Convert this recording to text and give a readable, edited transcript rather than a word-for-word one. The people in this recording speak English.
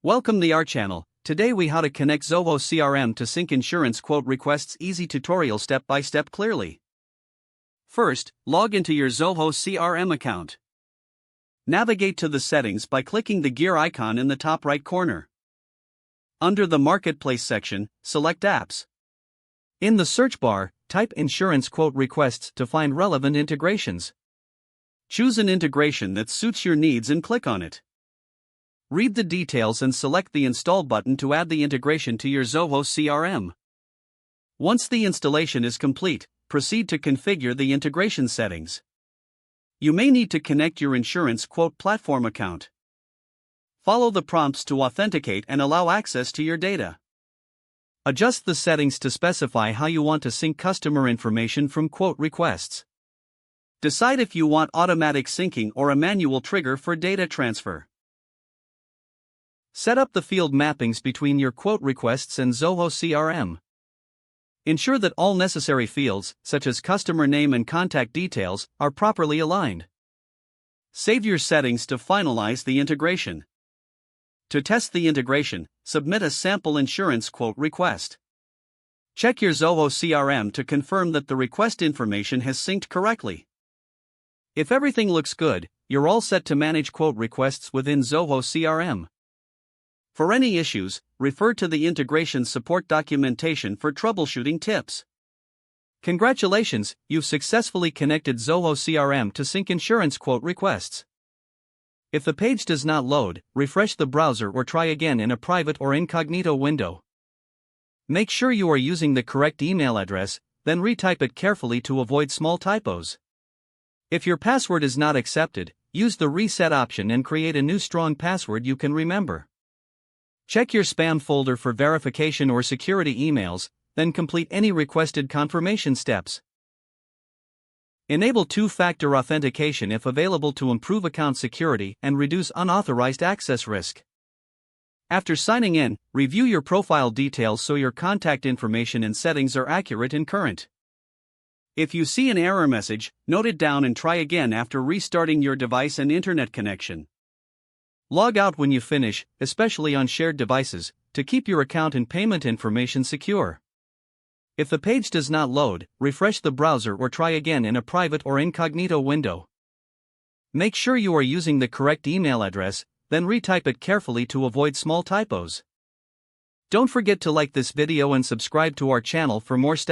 Welcome to our channel. Today we how to connect Zoho CRM to sync insurance quote requests. Easy tutorial step by step clearly. First, log into your Zoho CRM account. Navigate to the settings by clicking the gear icon in the top right corner. Under the Marketplace section, select Apps. In the search bar, type insurance quote requests to find relevant integrations. Choose an integration that suits your needs and click on it. Read the details and select the Install button to add the integration to your Zoho CRM. Once the installation is complete, proceed to configure the integration settings. You may need to connect your insurance quote platform account. Follow the prompts to authenticate and allow access to your data. Adjust the settings to specify how you want to sync customer information from quote requests. Decide if you want automatic syncing or a manual trigger for data transfer. Set up the field mappings between your quote requests and Zoho CRM. Ensure that all necessary fields, such as customer name and contact details, are properly aligned. Save your settings to finalize the integration. To test the integration, submit a sample insurance quote request. Check your Zoho CRM to confirm that the request information has synced correctly. If everything looks good, you're all set to manage quote requests within Zoho CRM. For any issues, refer to the integration support documentation for troubleshooting tips. Congratulations, you've successfully connected Zoho CRM to sync insurance quote requests. If the page does not load, refresh the browser or try again in a private or incognito window. Make sure you are using the correct email address, then retype it carefully to avoid small typos. If your password is not accepted, use the reset option and create a new strong password you can remember. Check your spam folder for verification or security emails, then complete any requested confirmation steps. Enable two-factor authentication if available to improve account security and reduce unauthorized access risk. After signing in, review your profile details so your contact information and settings are accurate and current. If you see an error message, note it down and try again after restarting your device and internet connection. Log out when you finish, especially on shared devices, to keep your account and payment information secure. If the page does not load, refresh the browser or try again in a private or incognito window. Make sure you are using the correct email address, then retype it carefully to avoid small typos. Don't forget to like this video and subscribe to our channel for more steps.